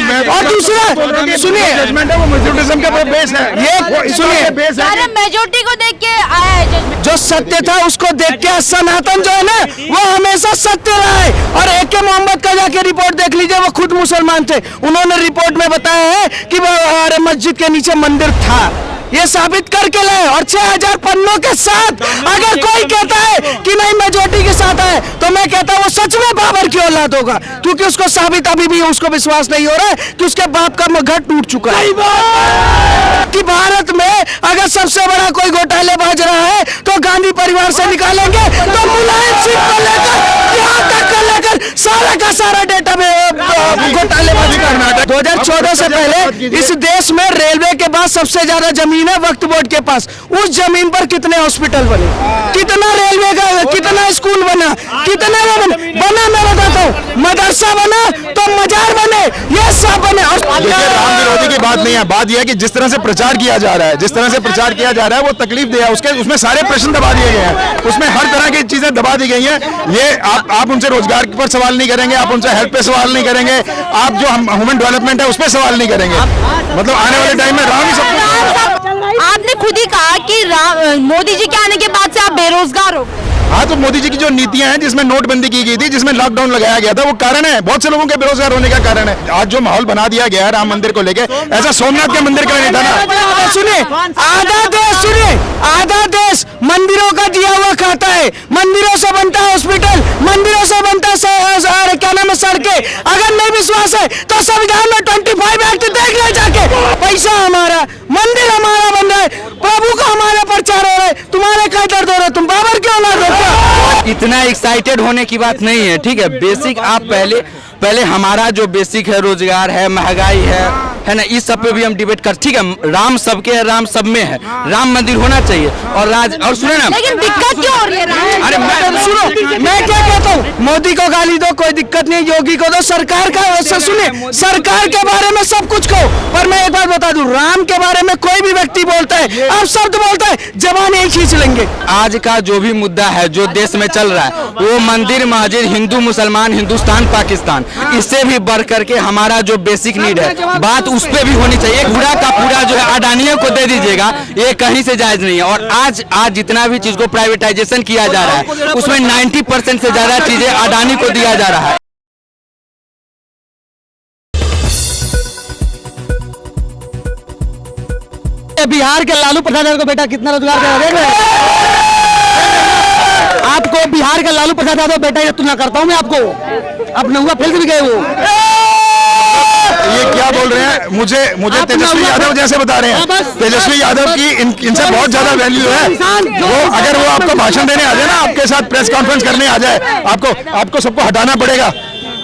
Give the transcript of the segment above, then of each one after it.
है। और दूसरा सुनिए, ये सुनिए, मेजोरिटी को देख के आया है जजमेंट। जो सत्य था उसको देख के सनातन जो है ना वो हमेशा सत्य रहा है। और AK मोहम्मद का जाके रिपोर्ट देख लीजिए, वो खुद मुसलमान थे, उन्होंने रिपोर्ट में बताया है कि वो मस्जिद के नीचे मंदिर था, ये साबित करके लाए। और 6000 पन्नों के साथ अगर कोई कहता है कि नहीं मेजोरिटी के साथ है, तो मैं कहता हूँ वो सच में बाबर की औलाद होगा, क्योंकि उसको साबित अभी भी उसको विश्वास नहीं हो रहा है कि उसके बाप का घर टूट चुका है। कि भारत में अगर सबसे बड़ा कोई घोटालेबाज रहा है तो गांधी परिवार से निकालेंगे, तो मुलायम सिंह को लेकर यहाँ तक को लेकर सारा का सारा डेटा में घोटालेबाजी करना। 2014 से पहले इस देश में रेलवे के बाद सबसे ज्यादा जमीन है वक्फ बोर्ड के पास। उस जमीन पर कितने हॉस्पिटल बने, कितना रेलवे का, कितना स्कूल बना, कितने बना मैं बताता हूँ, मदरसा बना तो मजार बने, ये सब बने। राम विरोधी की बात नहीं है, बात यह है कि जिस तरह से प्रचार किया जा रहा है, जिस तरह से प्रचार किया जा रहा है वो तकलीफ दे है। उसमें सारे प्रश्न दबा दिए गए हैं, उसमें हर तरह की चीजें दबा दी गई हैं। ये आप उनसे रोजगार पर सवाल नहीं करेंगे, आप उनसे हेल्थ पे सवाल नहीं करेंगे, आप जो ह्यूमन डेवलपमेंट है उस पर सवाल नहीं करेंगे। मतलब आने वाले टाइम में राम ही सब कुछ। आपने खुद ही कहा कि मोदी जी के आने के बाद से आप बेरोजगार हो। हाँ, तो मोदी जी की जो नीतियां हैं, जिसमें नोटबंदी की गई थी, जिसमें लॉकडाउन लगाया गया था, वो कारण है, बहुत से लोगों के बेरोजगार होने का कारण है। आज जो माहौल बना दिया गया है राम मंदिर को लेके, ऐसा सोमनाथ के मंदिर का नहीं था ना। सुनिए, आधा देश मंदिरों का दिया हुआ खाता है, मंदिरों से बनता है हॉस्पिटल, मंदिरों से बनता है क्या नाम है सड़कें। अगर नहीं विश्वास है तो संविधान में 25 एक्ट देख ले जाके। पैसा हमारा, मंदिर हमारा बन रहा है, प्रभु का हमारा प्रचार हो रहा है, तुम्हारे क्या दर्द हो रहा है, तुम बाबर क्यों ना रोको। इतना एक्साइटेड होने की बात नहीं है, ठीक है। बेसिक आप पहले हमारा जो बेसिक है, रोजगार है, महंगाई है ना, इस सब पे भी हम डिबेट कर, ठीक है। राम सबके है, राम सब में है, राम मंदिर होना चाहिए। और सुने ना, लेकिन दिक्कत क्यों हो रही है? अरे सुनो, मैं क्या कहता हूँ, मोदी को गाली दो कोई दिक्कत नहीं, योगी को दो, सरकार का सुनिए, सरकार के बारे में सब कुछ कहो, पर मैं एक बात बता दूं, राम के बारे में कोई भी व्यक्ति बोलता है, आप शब्द बोलता है, जबान यही खींच लेंगे। आज का जो भी मुद्दा है जो देश में चल रहा है, वो मंदिर मस्जिद, हिंदू मुसलमान, हिंदुस्तान पाकिस्तान, इससे भी बढ़ करके हमारा जो बेसिक नीड है, बात उस पे भी होनी चाहिए। पूरा का पूरा जो है अडानियों को दे दीजिएगा, ये कहीं से जायज नहीं है। और आज जितना भी चीज को प्राइवेटाइजेशन किया जा रहा है, उसमें 90% से ज्यादा चीजें अडानी को दिया जा रहा है। बिहार के लालू प्रसाद को बेटा कितना रोजगार दे रहे हैं? आपको बिहार के लालू प्रसाद यादव बेटा ये तुलना करता हूँ मैं आपको, अब नहुआ फील्ड भी गए वो। ये क्या बोल रहे हैं? मुझे तेजस्वी यादव जैसे बता रहे हैं। तेजस्वी यादव की इनसे बहुत ज्यादा वैल्यू है। वो अगर वो आपको भाषण देने आ जाए ना, आपके साथ प्रेस कॉन्फ्रेंस करने आ जाए, आपको सबको हटाना पड़ेगा,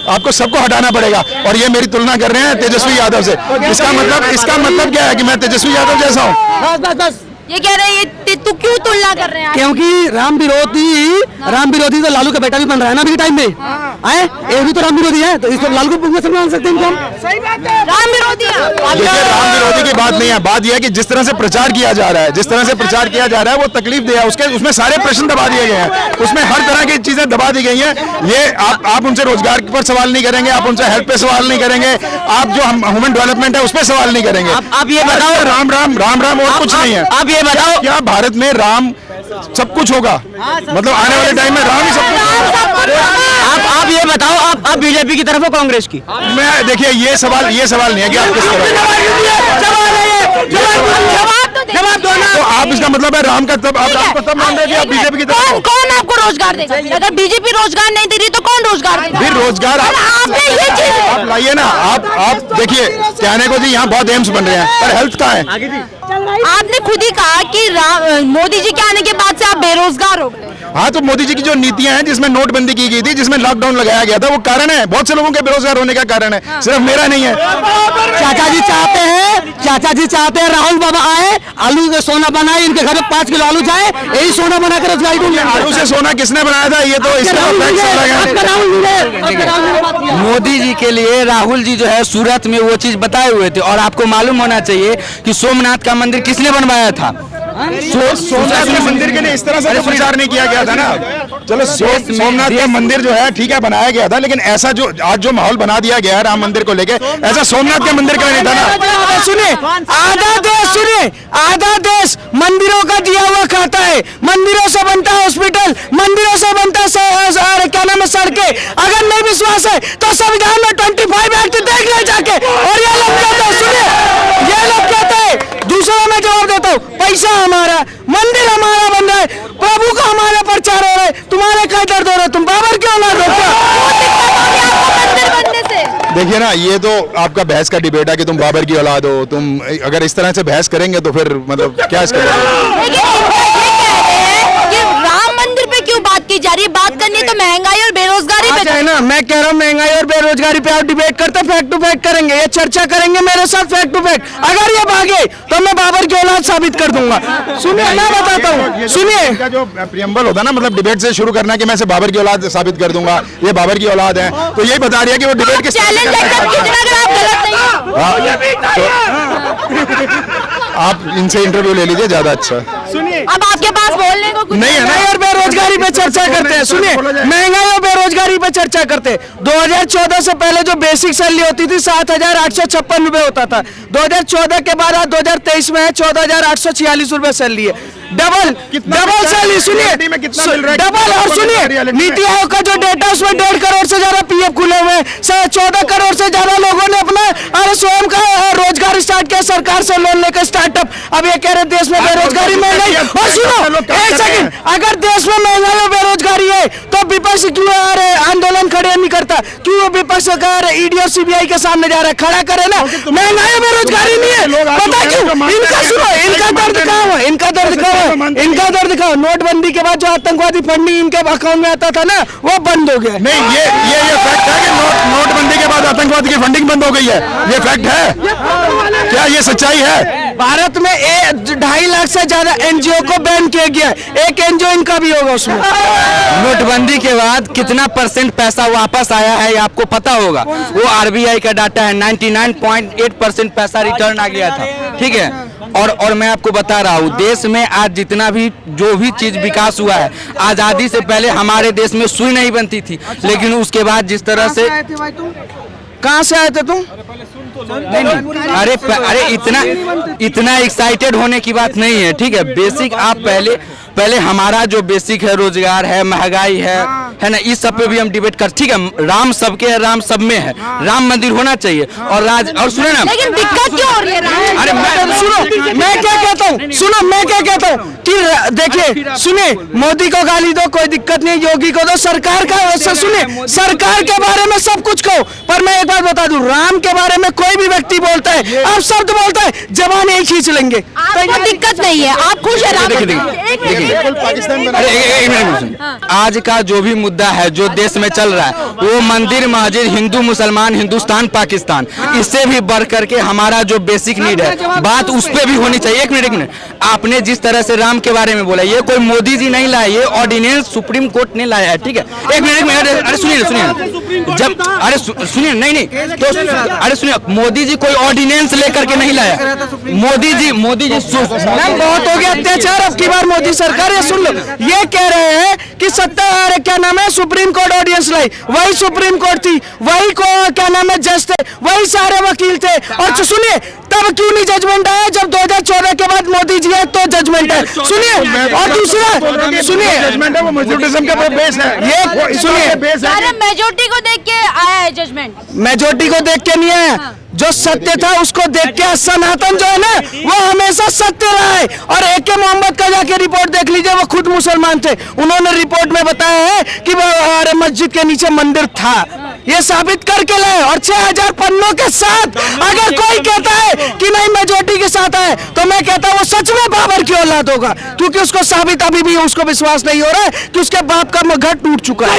आपको सबको हटाना पड़ेगा। और ये मेरी तुलना कर रहे हैं तेजस्वी यादव से। इसका मतलब क्या है कि मैं तेजस्वी यादव जैसा हूँ? बस ये कह रहे हैं तू क्यों तुलना कर रहे हैं? क्योंकि राम विरोधी तो लालू का बेटा भी बन रहा है ना अभी टाइम में, ये भी तो राम विरोधी है, तो इसको लालू को मान सकते हैं हम। सही बात है, राम विरोधी है। देखिए, राम विरोधी की बात नहीं है, बात यह है कि जिस तरह से प्रचार किया जा रहा है, जिस तरह से प्रचार किया जा रहा है वो तकलीफ दे है। उसमें सारे प्रश्न दबा दिए गए हैं, उसमें हर तरह की चीजें दबा दी गई हैं। ये आप उनसे रोजगार पर सवाल नहीं करेंगे, आप उनसे हेल्थ पे सवाल नहीं करेंगे, आप जो ह्यूमन डेवलपमेंट है उस पर सवाल नहीं करेंगे। आप ये बताओ, राम राम राम राम और कुछ नहीं है। आप ये बताओ, क्या भारत में राम सब कुछ होगा? मतलब आने वाले टाइम में राम ही सब कुछ। आप ये बताओ, आप बीजेपी की तरफ हो कांग्रेस की? मैं देखिए, ये सवाल नहीं है कि आप किस जवाब दो ना। तो आप इसका मतलब है राम का तब आप मान रहे हैं कि आप बीजेपी की तरफ? कौन आपको रोजगार देगा? अगर बीजेपी रोजगार नहीं दे रही तो कौन रोजगार देगा? फिर रोजगार आपने ये चीज आप लाइए ना। आप देखिए, कहने को जी यहाँ बहुत एम्स बन रहे हैं, पर हेल्थ कहाँ है? आपने खुद ही कहा कि मोदी जी के आने के बाद से आप बेरोजगार हो गए। हाँ, तो मोदी जी की जो नीतियां हैं, जिसमें नोटबंदी की गई थी, जिसमें लॉकडाउन लगाया गया था, वो कारण है, बहुत से लोगों के बेरोजगार होने का कारण है, सिर्फ मेरा नहीं है। चाचा जी चाहते हैं राहुल बाबा आए, आलू का सोना बनाए, इनके घर में 5 किलो आलू जाए, यही सोना बना कर रोजगारी दूंगे। आलू से सोना किसने बनाया था? ये तो इसका मोदी जी के लिए राहुल जी जो है सूरत में वो चीज बताए हुए थे। और आपको मालूम होना चाहिए कि सोमनाथ का मंदिर किसने बनवाया था? सोमनाथ के मंदिर के लिए इस तरह से तो प्रचार नहीं किया गया था ना। चलो सोमनाथ का मंदिर जो है ठीक है बनाया गया था, लेकिन ऐसा जो आज जो माहौल बना दिया गया है राम मंदिर को लेके, ऐसा सोमनाथ के मंदिर का नहीं था ना। सुनिए, आधा देश मंदिरों का दिया हुआ खाता है, मंदिरों से बनता है हॉस्पिटल, मंदिरों से बनता है क्या नाम है सड़कें। अगर नहीं विश्वास है तो संविधान में 25 एक्ट देख ले जाके। और ये लोग कहते हैं, सुनिए, ये लोग कहते हैं, दूसरा मैं जवाब देता हूँ, पैसा हमारा, मंदिर हमारा बन रहा है, प्रभु का हमारा प्रचार हो रहा है, तुम्हारे क्या दर्द हो रहा है, तुम बाबर क्यों ना रोको? मंदिर बनने से देखिए ना, ये तो आपका बहस का डिबेट है कि तुम बाबर की औलाद हो। तुम अगर इस तरह से बहस करेंगे तो फिर मतलब क्या इसका लेकिन ये कह रहे हैं कि राम मंदिर पे क्यों बात की जा रही है? बात करनी तो महंगाई और बेरोजगारी पे है ना। मैं कह रहा हूँ महंगाई और बेरोजगारी पे आप डिबेट करते, फैक्ट टू फैक्ट करेंगे, ये चर्चा करेंगे मेरे साथ फैक्ट टू फैक्ट। अगर ये भागे तो मैं बाबर की औलाद साबित कर दूंगा। सुनिए, मैं बताता हूँ, सुनिए, इनका जो प्रियम्बल होता है ना, मतलब डिबेट से शुरू करना कि मैं से बाबर की औलाद साबित कर दूंगा, ये बाबर की औलाद है, तो यही बता रही है कि वो डिबेट के चैलेंज एक्सेप्ट कीजिए अगर आप गलत नहीं हो। आप इनसे इंटरव्यू ले लीजिए, ज्यादा अच्छा। सुनिए, अब आपके पास बोलने को कुछ नहीं है ना। महंगाई और बेरोजगारी पे चर्चा करते हैं। सुनिए, महंगाई और बेरोजगारी पे चर्चा करते हैं। 2014 से पहले जो बेसिक सैलरी होती थी 7,856 रुपए होता था। 2014 के बाद आज 2023 में है 14,846 रुपए सैलरी है। Double salary. सुनिए, डबल। और सुनिए, नीति आयोग का जो डेटा उसमें 1.5 करोड़ से ज्यादा पीएफ खुले हुए हैं, 14 करोड़ से ज्यादा लोगों ने अपना स्वयं का रोजगार स्टार्ट किया, सरकार से लोन लेकर स्टार्टअप। अब ये कह रहे देश में बेरोजगारी महंगाई। और सुनो एक सेकंड, अगर देश में महंगाई और बेरोजगारी है तो विपक्ष क्यों आंदोलन खड़े नहीं करता? क्यों विपक्ष ईडी और सीबीआई के सामने जा रहा है? खड़ा करे ना। महंगाई और बेरोजगारी नहीं है, पता क्यों? इनका सुनो, इनका दर्द कहाँ है? इनका दर्द कहाँ? इनका दर्द दिखाओ। नोटबंदी के बाद जो आतंकवादी फंडिंग इनके अकाउंट में आता था ना, वो बंद हो गया। नहीं, ये फैक्ट है कि नोटबंदी के बाद आतंकवाद की फंडिंग बंद हो गई है, ये फैक्ट है क्या? ये सच्चाई है? भारत में 2.5 लाख से ज्यादा एनजीओ को बैन किया गया है, एक एनजीओ इनका भी होगा उसमें। नोटबंदी के बाद कितना % पैसा वापस आया है ये आपको पता होगा। वो आरबीआई का डाटा है, 99.8% पैसा रिटर्न आ गया था, ठीक है। और मैं आपको बता रहा हूँ, देश में आज जितना भी जो भी चीज विकास हुआ है, आजादी से पहले हमारे देश में सुई नहीं बनती थी, लेकिन उसके बाद जिस तरह से कहाँ से आए थे तुम? अरे इतना एक्साइटेड होने की बात नहीं है, ठीक है। बेसिक आप पहले हमारा जो बेसिक है, रोजगार है, महंगाई है ना, इस सब पे भी हम डिबेट कर, ठीक है। राम सबके है, राम सब में है, राम मंदिर होना चाहिए। और सुनो ना, लेकिन दिक्कत क्यों हो रही है? अरे सुनो, मैं क्या कहता हूँ, सुनो मैं क्या कहता हूँ कि देखिए, सुनिए, मोदी को गाली दो कोई दिक्कत नहीं, योगी को दो, सरकार का सुनिए, सरकार के बारे में सब कुछ कहो, पर मैं एक बात बता दूं, राम के बारे में कोई भी व्यक्ति बोलता है, आप शब्द बोलता है, जबान एक खींच लेंगे। आपको दिक्कत नहीं है, आप खुश है राम। आज का जो भी मुद्दा है, जो देश में चल रहा है, वो मंदिर मस्जिद, हिंदू मुसलमान, हिंदुस्तान पाकिस्तान, इससे भी बढ़ करके हमारा जो बेसिक नीड है, बात उस पर भी होनी चाहिए। एक मिनट, आपने जिस तरह से राम के बारे में बोला, ये कोई मोदी जी नहीं लाए, ये ऑर्डिनेंस सुप्रीम कोर्ट ने लाया है, ठीक है। एक मिनट, अरे सुनिए, जब अरे सुनिए, नहीं तो अरे सुनिए, मोदी जी कोई ऑर्डिनेंस लेकर के नहीं लाया। मोदी जी बहुत हो गया अत्याचार, अब की बार मोदी सरकार, ये सुन लो, ये कह रहे हैं कि क्या नाम है, सुप्रीम कोर्ट ऑडियंस लाई, वही सुप्रीम कोर्ट थी, वही को क्या नाम है जज थे, वही सारे वकील थे। और सुनिए, तब क्यों नहीं जजमेंट आया? जब 2014 के बाद मोदी जी है तो जजमेंट है। सुनिए, और दूसरा सुनिए, जजमेंट है वो मजदूरिज्म का बेस है, ये सुनिए, मेजोरिटी को देख के आया है जजमेंट, मेजोरिटी को देख के नहीं आया, जो सत्य था उसको देख के। सनातन जो है ना, वो हमेशा सत्य रहा है। और AK मोहम्मद का जाके रिपोर्ट देख लीजिए, वो खुद मुसलमान थे, उन्होंने रिपोर्ट में बताया है कि वो मस्जिद के नीचे मंदिर था, ये साबित करके लाए। और 6000 पन्नों के साथ अगर कोई कहता है कि नहीं मेजोरिटी के साथ है, तो मैं कहता हूँ वो सच में बाबर की औलाद होगा, क्योंकि उसको साबित अभी भी उसको विश्वास नहीं हो रहा है कि उसके बाप का घर टूट चुका है।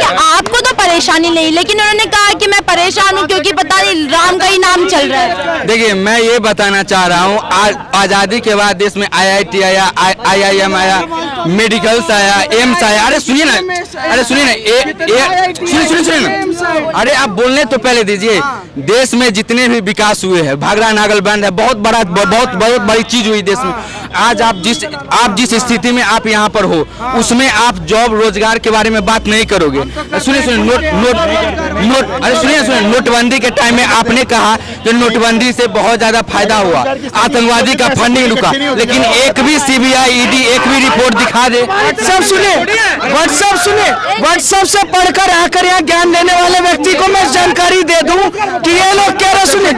आपको तो परेशानी नहीं, लेकिन उन्होंने कहा कि मैं परेशान हूँ क्योंकि पता नहीं राम का ही नाम काम चल रहा है? देखिए, मैं ये बताना चाह रहा हूँ, आज़ादी के बाद देश में IIT आया, IIM आया, मेडिकल्स आया, एम्स आया। अरे सुनिए ना, सुनिए ना, अरे आप बोलने तो पहले दीजिए। देश में जितने भी विकास हुए हैं, भाखड़ा नागल बैंड है, बहुत बड़ी चीज हुई देश में। आज आप जिस स्थिति में आप यहाँ पर हो, उसमें आप जॉब रोजगार के बारे में बात नहीं करोगे। सुनिए, नोटबंदी के टाइम में आपने कहा कि नोटबंदी से बहुत ज्यादा फायदा हुआ, आतंकवादी का फंडिंग रुका, लेकिन एक भी CBI ED एक भी रिपोर्ट दिखा दे। व्हाट्सएप से पढ़कर आकर यहाँ ज्ञान देने वाले व्यक्ति को मैं जानकारी दे दूं कि ये लोग कह रहे, सुनिए,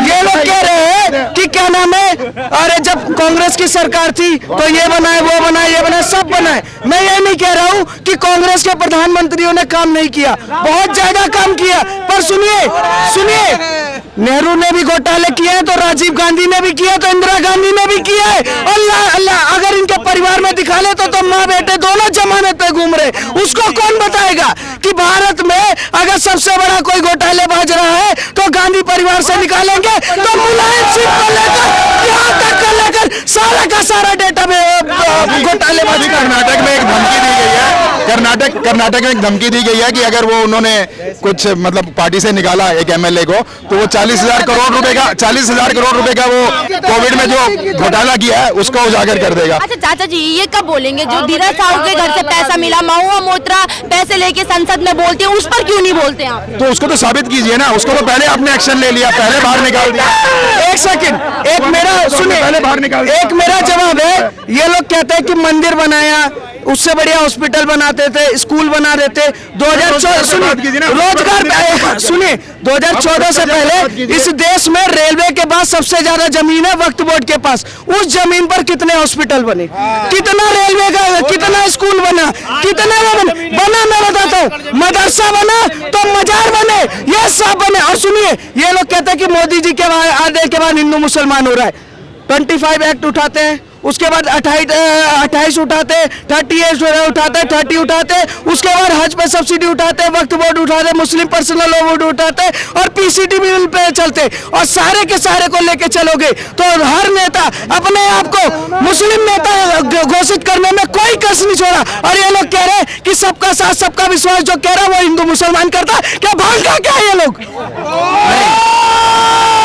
ये लोग कह रहे हैं कि क्या नाम है, अरे जब कांग्रेस की सरकार थी तो ये बनाए, वो बनाए, ये बनाए, सब बनाए। मैं ये नहीं कह रहा हूँ कि कांग्रेस के प्रधानमंत्रियों ने काम नहीं किया, बहुत ज्यादा काम किया। पर सुनिए, नेहरू ने भी घोटाले किए हैं, तो राजीव गांधी ने भी किया, तो इंदिरा गांधी ने भी किया है। अल्लाह अगर इनके परिवार में दिखा ले तो माँ बेटे दोनों जमानत पे घूम रहे। उसको कौन बताएगा कि भारत में अगर सबसे बड़ा कोई घोटालेबाज रहा है तो गांधी परिवार से निकालेंगे, तो मुलायम सिंह को लेकर यहाँ तक कर लेकर सारा का सारा डेटा में घोटालेबाजी। कर्नाटक में एक धमकी दी गई है, कर्नाटक में एक धमकी दी गई है कि अगर वो उन्होंने कुछ मतलब पार्टी से निकाला एक MLA को, तो वो 40,000 करोड़ रुपए का वो कोविड में जो घोटाला किया है उसको उजागर कर देगा। अच्छा चाचा जी, ये कब बोलेंगे? जो धीरज साहू के घर से पैसा मिला, महुआ मोत्रा पैसे लेके संसद में बोलते हैं, उस पर क्यों नहीं बोलते आप? तो उसको तो साबित कीजिए ना, उसको तो पहले आपने एक्शन ले लिया, पहले बाहर निकाल दिया। एक सेकंड, एक मेरा सुनिए, पहले बाहर निकाल दिया। एक मेरा जवाब है। ये लोग कहते हैं कि मंदिर बनाया, उससे बढ़िया हॉस्पिटल बनाते थे, स्कूल बना देते। 2014 रोजगार, सुनिए, 2014 से पहले इस देश में रेलवे के बाद सबसे ज्यादा जमीन है वक्फ बोर्ड के पास। उस जमीन पर कितने हॉस्पिटल बने, कितना रेलवे का, कितना स्कूल बना, कितना बना मैं बताता हूँ। मदरसा बना तो मजार बने, ये सब बने। और सुनिए, ये लोग कहते हैं कि मोदी जी के आदेश के बाद हिंदू मुसलमान हो रहा है। 25 एक्ट उठाते हैं, उसके बाद 28 उठाते, 38 उठाते, 30 उठाते, उसके बाद हज पे सब्सिडी उठाते, वक्फ बोर्ड उठाते, मुस्लिम पर्सनल लॉ बोर्ड उठाते और PCT बिल पे चलते। और सारे के सारे को लेके चलोगे तो हर नेता अपने आप को मुस्लिम नेता घोषित करने में कोई कस नहीं छोड़ा। और ये लोग कह रहे हैं कि सबका साथ सबका विश्वास जो कह रहा है वो हिंदू मुसलमान करता है। क्या भांग का क्या है ये लोग?